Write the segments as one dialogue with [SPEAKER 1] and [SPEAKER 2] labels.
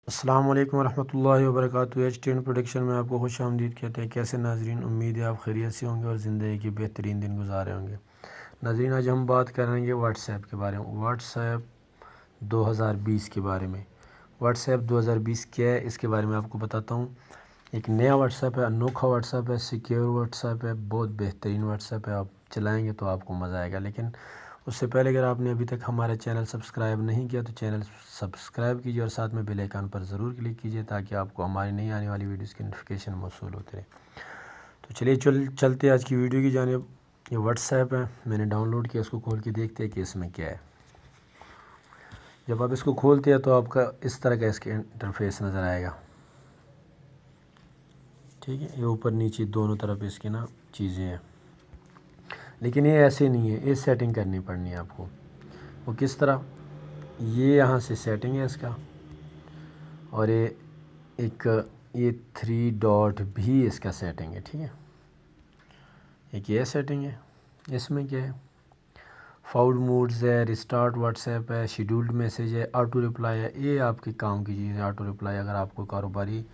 [SPEAKER 1] अस्सलाम वालेकुम रहमतुल्लाहि व बरकातुहू। एच10 प्रोडक्शन में आपको खुश आमदीद कहते हैं। कैसे नाजरीन, उम्मीद है आप खैरियत से होंगे और ज़िंदगी के बेहतरीन दिन गुजारे होंगे। नाजरीन, आज हम बात करेंगे व्हाट्सएप के बारे में, व्हाट्सएप 2020 के बारे में। व्हाट्सएप 2020 क्या है, इसके बारे में आपको बताता हूँ। एक नया व्हाट्सएप है, अनोखा व्हाट्सएप है, सिक्योर व्हाट्सएप है, बहुत बेहतरीन व्हाट्सएप है। आप चलाएँगे तो आपको मज़ा आएगा। लेकिन उससे पहले अगर आपने अभी तक हमारा चैनल सब्सक्राइब नहीं किया तो चैनल सब्सक्राइब कीजिए और साथ में बेल आइकन पर ज़रूर क्लिक कीजिए ताकि आपको हमारी नई आने वाली वीडियोस की नोटिफिकेशन मौसूल होते रहे। तो चलिए चलते आज की वीडियो की जानिब। ये व्हाट्सएप है, मैंने डाउनलोड किया, इसको खोल के देखते हैं कि इसमें क्या है। जब आप इसको खोलते हैं तो आपका इस तरह का इसके इंटरफेस नज़र आएगा। ठीक है, ये ऊपर नीचे दोनों तरफ इसकी ना चीज़ें हैं, लेकिन ये ऐसे नहीं है, ये सेटिंग करनी पड़नी है आपको। वो किस तरह, ये यहाँ से सेटिंग है इसका, और ये 3 डॉट भी इसका सेटिंग है। ठीक है, एक ये सेटिंग है। इसमें क्या है, फॉरवर्ड मोड्स है, रिस्टार्ट व्हाट्सएप है, शेड्यूल्ड मैसेज है, ऑटो रिप्लाई है। ये आपके काम की चीज़ है। ऑटो रिप्लाई अगर आपको कारोबारी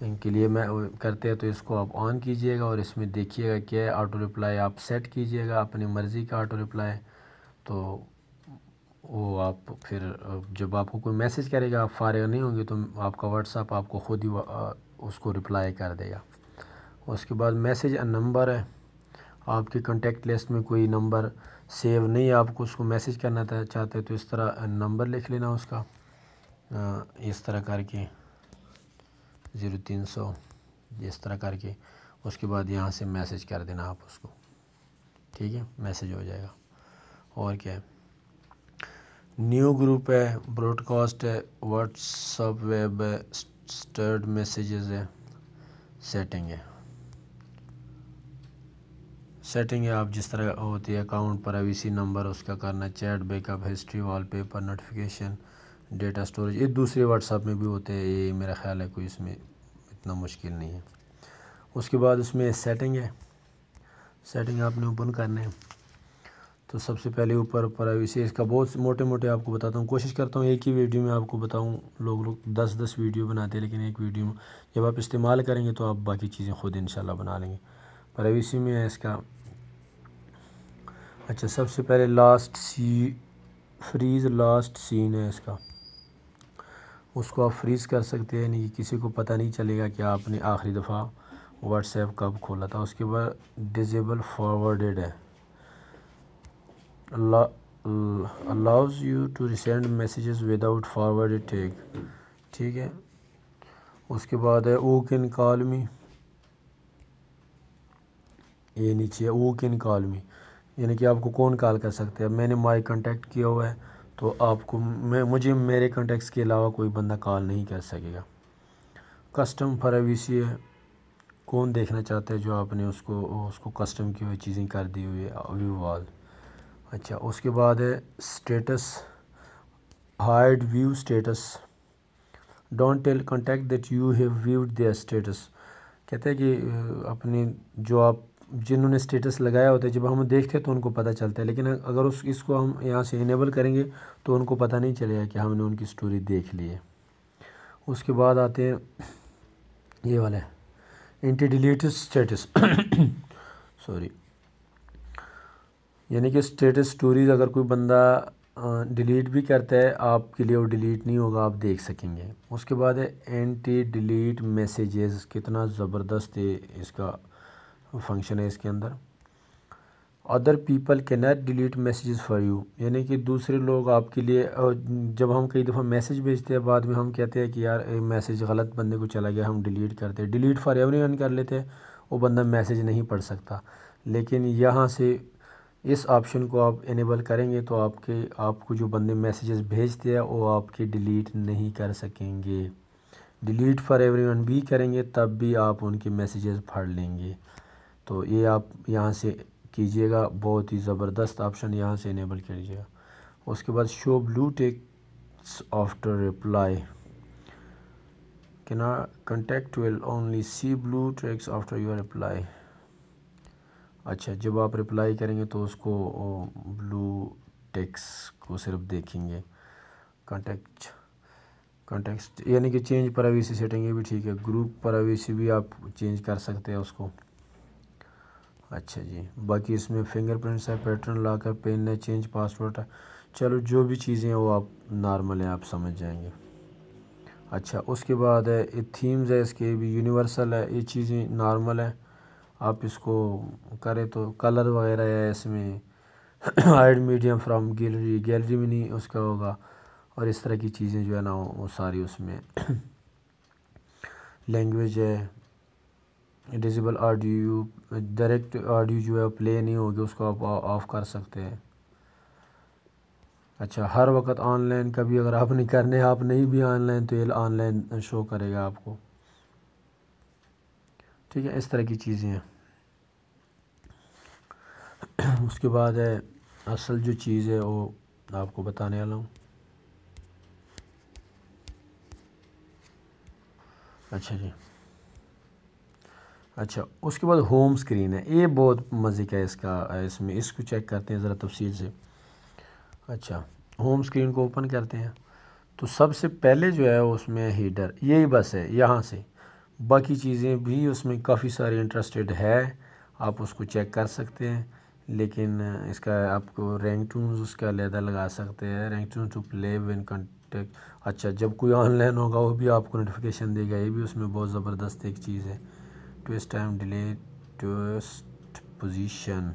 [SPEAKER 1] के लिए मैं करते हैं तो इसको आप ऑन कीजिएगा और इसमें देखिएगा क्या है। ऑटो रिप्लाई आप सेट कीजिएगा अपनी मर्ज़ी का ऑटो रिप्लाई, तो वो आप फिर जब आपको कोई मैसेज करेगा, आप फारिग नहीं होंगे तो आपका व्हाट्सएप आपको ख़ुद ही उसको रिप्लाई कर देगा। उसके बाद मैसेज नंबर है, आपके कॉन्टेक्ट लिस्ट में कोई नंबर सेव नहीं है, आपको उसको मैसेज करना चाहते हैं तो इस तरह नंबर लिख लेना उसका, इस तरह करके 0300 इस तरह करके। उसके बाद यहाँ से मैसेज कर देना आप उसको। ठीक है, मैसेज हो जाएगा। और क्या है, न्यू ग्रुप है, ब्रॉडकास्ट है, व्हाट्सअप वेब है, स्टर्ड मैसेजेस है, सेटिंग है। सेटिंग है आप जिस तरह होती है, अकाउंट प्राइवेसी नंबर उसका करना, chat backup, history, wallpaper, notification, data storage. ये दूसरे व्हाट्सअप में भी होते हैं, ये मेरा ख्याल है कोई इसमें इतना मुश्किल नहीं है। उसके बाद उसमें सेटिंग है, सेटिंग आपने ओपन करने हैं। तो सबसे पहले ऊपर प्राइवेसी, इसका बहुत मोटे मोटे आपको बताता हूँ, कोशिश करता हूँ एक ही वीडियो में आपको बताऊँ। लोग 10-10 वीडियो बनाते हैं, लेकिन एक वीडियो में जब आप इस्तेमाल करेंगे तो आप बाकी चीज़ें खुद इंशाल्लाह बना लेंगे। प्राइवेसी में है इसका। अच्छा, सबसे पहले फ्रीज़ लास्ट सीन है इसका, उसको आप फ्रीज़ कर सकते हैं, यानी कि किसी को पता नहीं चलेगा कि आपने आखिरी दफ़ा व्हाट्सएप कब खोला था। उसके बाद डिसेबल फॉरवर्डेड है, allows you to send messages without forwarded tag। ठीक है, उसके बाद है ओ कैन कॉल मी, ये नीचे है ओ कैन कॉल मी, यानी कि आपको कौन कॉल कर सकते हैं। मैंने माई कांटेक्ट किया हुआ है तो आपको मुझे मेरे कांटेक्ट्स के अलावा कोई बंदा कॉल नहीं कर सकेगा। कस्टम प्राइवेसी है, कौन देखना चाहता है जो आपने उसको कस्टम की हुई चीज़ें कर दी हुई है, व्यू वॉल। अच्छा, उसके बाद है status, hide view status, don't tell contact that you have viewed their status. कहते हैं कि अपने जो आप जिन्होंने स्टेटस लगाया होता है, जब हम देखते हैं तो उनको पता चलता है, लेकिन अगर इसको हम यहाँ से इनेबल करेंगे तो उनको पता नहीं चलेगा कि हमने उनकी स्टोरी देख ली है। उसके बाद आते हैं ये वाले एंटी डिलीट स्टेटस सॉरी, यानी कि स्टेटस स्टोरीज़ अगर कोई बंदा डिलीट भी करता है आपके लिए वो डिलीट नहीं होगा, आप देख सकेंगे। उसके बाद है एंटी डिलीट मैसेजेस, कितना ज़बरदस्त है इसका फंक्शन है इसके अंदर। Other people can not delete messages for you, यानी कि दूसरे लोग आपके लिए, जब हम कई दफ़ा मैसेज भेजते हैं बाद में हम कहते हैं कि यार मैसेज गलत बंदे को चला गया, हम डिलीट करते हैं, डिलीट फॉर एवरीवन कर लेते हैं, वो बंदा मैसेज नहीं पढ़ सकता। लेकिन यहाँ से इस ऑप्शन को आप इनेबल करेंगे तो आपको जो बंदे मैसेजेस भेजते हैं वो आपके डिलीट नहीं कर सकेंगे। डिलीट फॉर एवरीवन भी करेंगे तब भी आप उनके मैसेजेस पढ़ लेंगे। तो ये आप यहाँ से कीजिएगा, बहुत ही ज़बरदस्त ऑप्शन यहाँ से इनेबल कीजिएगा। उसके बाद show blue text after reply, can contact will only see blue text after your reply. अच्छा, जब आप रिप्लाई करेंगे तो उसको ब्लू टेक्स्ट को सिर्फ देखेंगे। कॉन्टेक्स्ट यानी कि चेंज प्राइवेसी सेटिंग, ये भी ठीक है। ग्रुप प्राइवेसी भी आप चेंज कर सकते हैं उसको। अच्छा जी, बाकी इसमें फिंगरप्रिंट्स है, पैटर्न लॉक है, पिन है, चेंज पासवर्ड है। चलो जो भी चीज़ें हैं वो आप नॉर्मल है, आप समझ जाएंगे। अच्छा, उसके बाद है ये थीम्स है, इसके भी यूनिवर्सल है, ये चीज़ें नॉर्मल है, आप इसको करें तो कलर वगैरह है इसमें hide medium from gallery, gallery में नहीं उसका होगा, और इस तरह की चीज़ें जो है ना वो सारी उसमें लैंग्वेज है, डिसेबल ऑडियो, डायरेक्ट ऑडियो जो है प्ले नहीं होगी, उसको आप ऑफ़ कर सकते हैं। अच्छा, हर वक्त ऑनलाइन कभी अगर आप नहीं करने, आप नहीं भी ऑनलाइन तो ये ऑनलाइन शो करेगा आपको। ठीक है, इस तरह की चीज़ें हैं। उसके बाद है असल जो चीज़ है वो आपको बताने वाला हूँ। अच्छा जी, अच्छा उसके बाद होम स्क्रीन है, ये बहुत मज़े का है इसका, इसमें इसको चेक करते हैं ज़रा तफसील से। अच्छा, होम स्क्रीन को ओपन करते हैं तो सबसे पहले जो है उसमें हीडर, यही बस है यहाँ से, बाकी चीज़ें भी उसमें काफ़ी सारी इंटरेस्टेड है, आप उसको चेक कर सकते हैं। लेकिन इसका आपको रैंक टून्स उसका अलहदा लगा सकते हैं, ringtone to play when contact. अच्छा, जब कोई ऑनलाइन होगा वो भी आपको नोटिफिकेशन देगा, ये भी उसमें बहुत ज़बरदस्त एक चीज़ है। Twist time delay, twist position.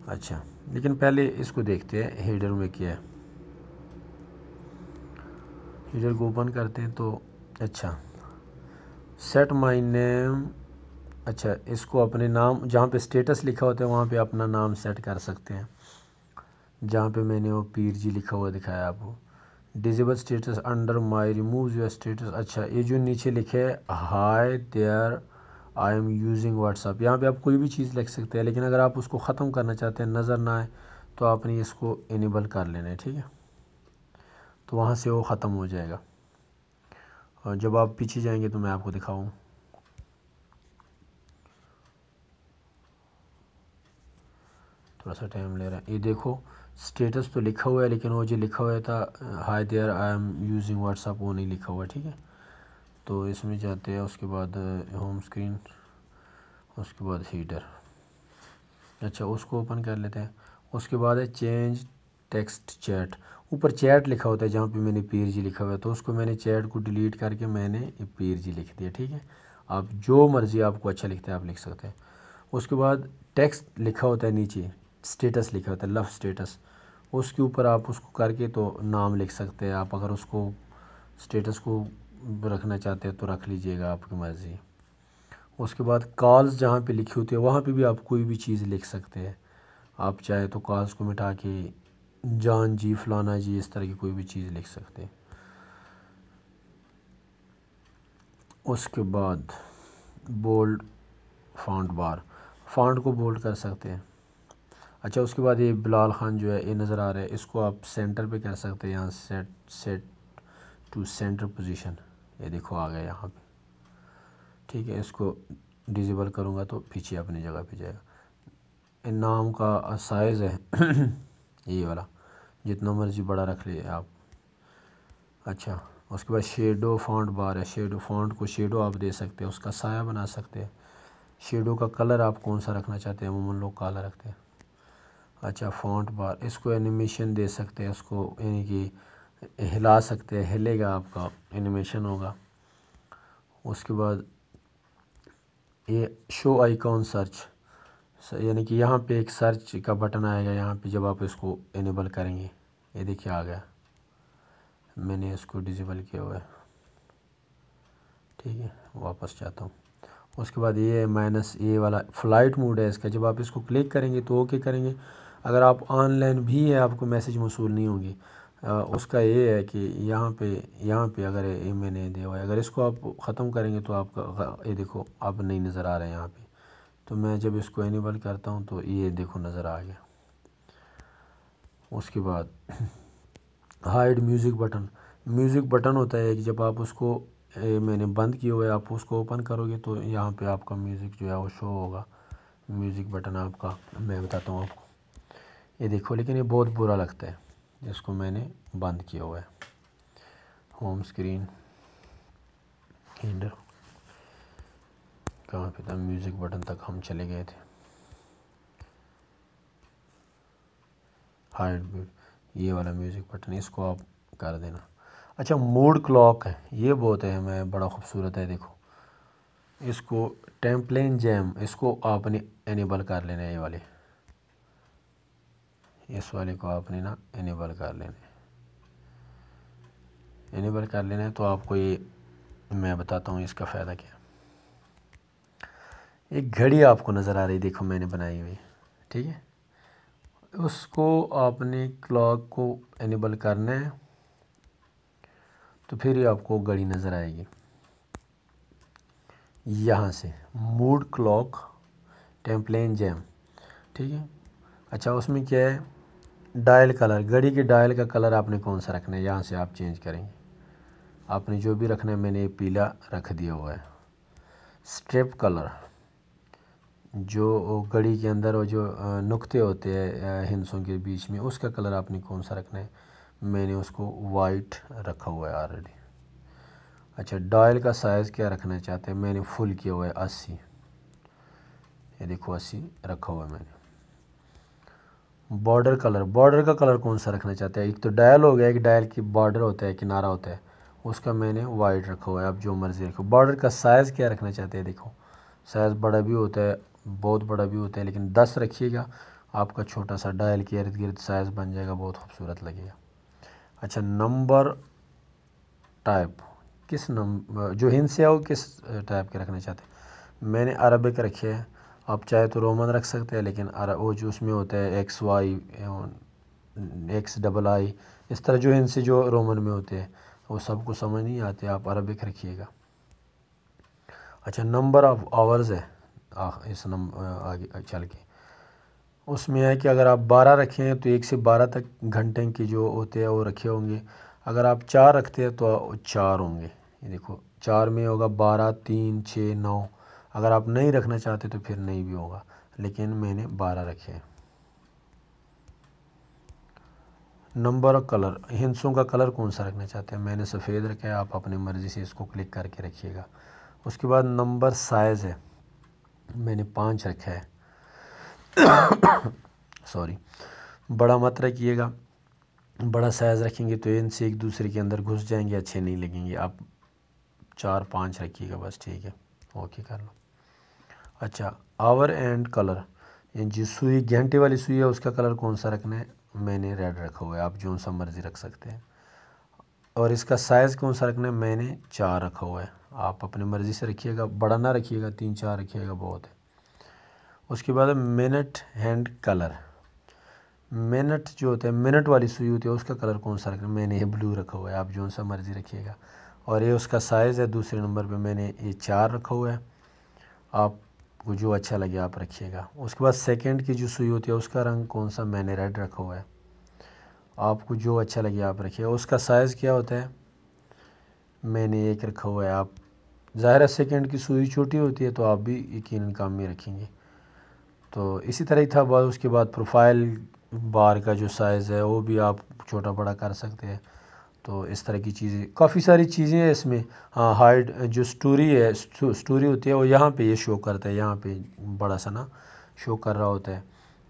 [SPEAKER 1] अच्छा, लेकिन पहले इसको देखते हैं हीडर में क्या है। हीडर को ओपन करते हैं तो अच्छा, सेट माई नेम। अच्छा, इसको अपने नाम जहाँ पे स्टेटस लिखा होता है वहाँ पे अपना नाम सेट कर सकते हैं, जहाँ पे मैंने वो पीर जी लिखा हुआ दिखाया आपको। Disable status under my, remove your status. अच्छा, ये जो नीचे लिखे है hi there I am using WhatsApp, यहाँ पे आप कोई भी चीज़ लिख सकते हैं, लेकिन अगर आप उसको ख़त्म करना चाहते हैं नज़र ना आए तो आपने इसको इनेबल कर लेना है। ठीक है, तो वहाँ से वो ख़त्म हो जाएगा, और जब आप पीछे जाएंगे तो मैं आपको दिखाऊँ। थोड़ा सा टाइम ले रहा है, ये देखो स्टेटस तो लिखा हुआ है, लेकिन वो जो लिखा हुआ था hi there I am using WhatsApp वो नहीं लिखा हुआ है। ठीक है, तो इसमें जाते हैं, उसके बाद होम स्क्रीन, उसके बाद हीडर। अच्छा, उसको ओपन कर लेते हैं। उसके बाद है चेंज टेक्स्ट चैट, ऊपर चैट लिखा होता है जहाँ पे मैंने पीर जी लिखा हुआ है, तो उसको मैंने चैट को डिलीट करके मैंने पीर जी लिख दिया। ठीक है, आप जो मर्ज़ी आपको अच्छा लिखता है आप लिख सकते हैं। उसके बाद टेक्स्ट लिखा होता है नीचे, स्टेटस लिखा होता है, लव स्टेटस, उसके ऊपर आप उसको करके तो नाम लिख सकते हैं आप, अगर उसको स्टेटस को रखना चाहते हैं तो रख लीजिएगा, आपकी मर्ज़ी। उसके बाद कॉल्स जहाँ पे लिखी होती है वहाँ पे भी आप कोई भी चीज़ लिख सकते हैं, आप चाहे तो कॉल्स को मिटा के जान जी, फलाना जी, इस तरह की कोई भी चीज़ लिख सकते हैं। उसके बाद बोल्ड फॉन्ट बार, फॉन्ट को बोल्ड कर सकते हैं। अच्छा, उसके बाद ये बिलाल खान जो है ये नज़र आ रहा है, इसको आप सेंटर पे कर सकते हैं, यहाँ सेट टू सेंटर पोजीशन, ये देखो आ गया यहाँ पे। ठीक है, इसको डिसेबल करूँगा तो पीछे अपनी जगह पे जाएगा। इन नाम का साइज़ है ये वाला, जितना मर्ज़ी बड़ा रख लिए आप। अच्छा, उसके बाद शेडो फॉन्ट बार है, शेडो फॉन्ट को शेडो आप दे सकते हैं, उसका साया बना सकते हैं। शेडो का कलर आप कौन सा रखना चाहते हैं, अमूमन लोग काला रखते हैं। अच्छा, फॉन्ट बार, इसको एनिमेशन दे सकते हैं, उसको यानी कि हिला सकते हैं, हिलेगा आपका एनिमेशन होगा। उसके बाद ये शो आइकॉन सर्च, यानी कि यहाँ पे एक सर्च का बटन आएगा, यहाँ पे जब आप इसको इनेबल करेंगे, ये देखिए आ गया, मैंने इसको डिसेबल किया हुआ है। ठीक है, वापस जाता हूँ। उसके बाद ये माइनस ये वाला फ़्लाइट मोड है इसका, जब आप इसको क्लिक करेंगे तो ओके करेंगे, अगर आप ऑनलाइन भी है आपको मैसेज मौसूल नहीं होंगे। उसका ये है कि यहाँ पे अगर ये मैंने दिया हुआ है, अगर इसको आप ख़त्म करेंगे तो आपका ये देखो अब नहीं नज़र आ रहा है यहाँ पे, तो मैं जब इसको इनेबल करता हूँ तो ये देखो नज़र आ गया। उसके बाद hide music button, music button होता है कि जब आप उसको मैंने बंद किया हुआ है, आप उसको ओपन करोगे तो यहाँ पे आपका म्यूज़िक जो है वो शो होगा। म्यूज़िक बटन आपका मैं बताता हूँ आपको, ये देखो, लेकिन ये बहुत बुरा लगता है जिसको मैंने बंद किया हुआ है। होम स्क्रीन हेडर, कहाँ पे था, म्यूज़िक बटन तक हम चले गए थे। हाइड, ये वाला म्यूज़िक बटन, इसको आप कर देना। अच्छा, मूड क्लॉक है, ये बहुत है हमें बड़ा खूबसूरत है। देखो इसको टेम्पलेन जैम, इसको आपने इनेबल कर लेना है। ये वाले, इस वाले को आपने ना इनेबल कर लेना है। इनेबल कर लेना है तो आपको ये मैं बताता हूँ इसका फ़ायदा क्या है। एक घड़ी आपको नज़र आ रही, देखो मैंने बनाई हुई, ठीक है। उसको आपने क्लॉक को इनेबल करना है तो फिर ही आपको घड़ी नज़र आएगी। यहाँ से मूड क्लॉक टेम्पलेन जैम, ठीक है। अच्छा, उसमें क्या है, डायल कलर, घड़ी के डायल का कलर आपने कौन सा रखना है, यहाँ से आप चेंज करेंगे। आपने जो भी रखना है, मैंने पीला रख दिया हुआ है। स्ट्रिप कलर, जो घड़ी के अंदर वो जो नुक्ते होते हैं हिंसों के बीच में, उसका कलर आपने कौन सा रखना है, मैंने उसको वाइट रखा हुआ है ऑलरेडी। अच्छा, डायल का साइज़ क्या रखना चाहते हैं, मैंने फुल किया हुआ है 80, ये देखो 80 रखा हुआ है मैंने। बॉर्डर कलर, बॉर्डर का कलर कौन सा रखना चाहते हैं, एक तो डायल हो गया, एक डायल की बॉर्डर होता है, किनारा होता है, उसका मैंने वाइट रखा हुआ है। आप जो मर्ज़ी रखो। बॉर्डर का साइज़ क्या रखना चाहते हैं, देखो साइज़ बड़ा भी होता है, बहुत बड़ा भी होता है, लेकिन 10 रखिएगा, आपका छोटा सा डायल के इर्द गिर्द साइज़ बन जाएगा, बहुत खूबसूरत लगेगा। अच्छा, नंबर टाइप, किस नंबर जो हिंद से आओ किस टाइप के रखना चाहते हैं, मैंने अरबिक रखे है। आप चाहे तो रोमन रख सकते हैं, लेकिन वो जो उसमें होता है XY XII, इस तरह जो हिंद से जो रोमन में होते हैं वो सबको समझ नहीं आते, आप अरबिक रखिएगा। अच्छा, नंबर ऑफ़ आवर्स है इस आगे चल के, उसमें है कि अगर आप 12 रखे हैं तो 1 से 12 तक घंटे के जो होते हैं वो रखे होंगे। अगर आप 4 रखते हैं तो 4 होंगे। ये देखो 4 में होगा 12, 3, 6, 9। अगर आप नहीं रखना चाहते तो फिर नहीं भी होगा, लेकिन मैंने 12 रखे हैं। नंबर ऑफ कलर, हिंसों का कलर कौन सा रखना चाहते हैं, मैंने सफ़ेद रखा है, आप अपनी मर्ज़ी से इसको क्लिक करके रखिएगा। उसके बाद नंबर साइज़ है, मैंने 5 रखा है। सॉरी, बड़ा मत रखिएगा, बड़ा साइज़ रखेंगे तो इनसे एक दूसरे के अंदर घुस जाएंगे, अच्छे नहीं लगेंगे। आप 4, 5 रखिएगा बस, ठीक है, ओके कर लो। अच्छा, आवर एंड कलर, जो सुई घंटे वाली सुई है उसका कलर कौन सा रखना है, मैंने रेड रखा हुआ है, आप जो सा मर्ज़ी रख सकते हैं। और इसका साइज़ कौन सा रखना है, मैंने 4 रखा हुआ है, आप अपनी मर्ज़ी से रखिएगा, बड़ा ना रखिएगा, 3, 4 रखिएगा बहुत है। उसके बाद मिनट हैंड कलर, मिनट जो होता है, मिनट वाली सुई होती है, उसका कलर कौन सा रखना है, मैंने ये ब्लू रखा हुआ है, आप जो सा मर्ज़ी रखिएगा। और ये उसका साइज़ है, दूसरे नंबर पे मैंने ये 4 रखा हुआ है, आपको जो अच्छा लगे आप रखिएगा। उसके बाद सेकंड की जो सुई होती है उसका रंग कौन सा, मैंने रेड रखा हुआ है, आपको जो अच्छा लगे आप रखिएगा। उसका साइज़ क्या होता है, मैंने 1 रखा हुआ है। आप ज़ाहिर है सेकंड की सुई छोटी होती है तो आप भी यकीनन काम में रखेंगे। तो इसी तरह ही था। बाद उसके बाद प्रोफाइल बार का जो साइज़ है वो भी आप छोटा बड़ा कर सकते हैं। तो इस तरह की चीज़ें, काफ़ी सारी चीज़ें हैं इसमें। हाँ, हाइड जो स्टोरी है, स्टोरी होती है वो यहाँ पे ये शो करता है, यहाँ पे बड़ा सा ना शो कर रहा होता है।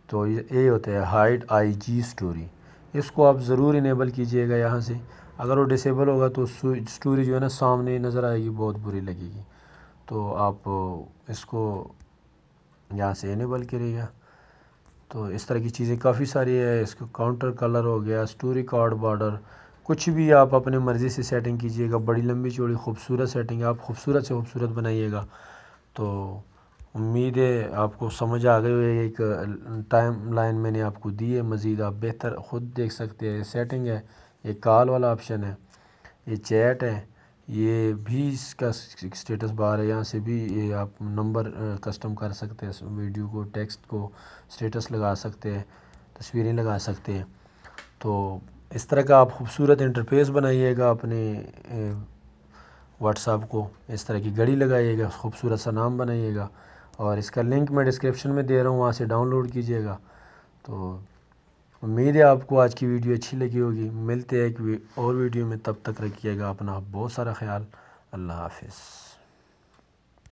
[SPEAKER 1] तो ये होता है हाइड IG स्टोरी, इसको आप ज़रूर इनेबल कीजिएगा यहाँ से। अगर वो डिसेबल होगा तो स्टोरी जो है ना सामने नज़र आएगी, बहुत बुरी लगेगी। तो आप इसको यहाँ से इनेबल करिएगा। तो इस तरह की चीज़ें काफ़ी सारी है। इसको काउंटर कलर हो गया, स्टोरी कार्ड बॉर्डर, कुछ भी आप अपने मर्ज़ी से सेटिंग कीजिएगा। बड़ी लंबी चौड़ी खूबसूरत सेटिंग है, आप खूबसूरत से खूबसूरत बनाइएगा। तो उम्मीद है आपको समझ आ गई है। एक टाइम लाइन मैंने आपको दी है, मज़ीद आप बेहतर ख़ुद देख सकते हैं। सेटिंग है, ये कॉल वाला ऑप्शन है, ये चैट है, ये भी इसका स्टेटस बार है, यहाँ से भी ये आप नंबर कस्टम कर सकते हैं, वीडियो को, टेक्स्ट को स्टेटस लगा सकते हैं, तस्वीरें लगा सकते हैं। तो इस तरह का आप खूबसूरत इंटरफेस बनाइएगा अपने व्हाट्सएप को। इस तरह की घड़ी लगाइएगा, खूबसूरत सा नाम बनाइएगा, और इसका लिंक मैं डिस्क्रिप्शन में दे रहा हूँ, वहाँ से डाउनलोड कीजिएगा। तो उम्मीद है आपको आज की वीडियो अच्छी लगी होगी। मिलते हैं एक और वीडियो में, तब तक रखिएगा अपना बहुत सारा ख्याल। अल्लाह हाफिज़।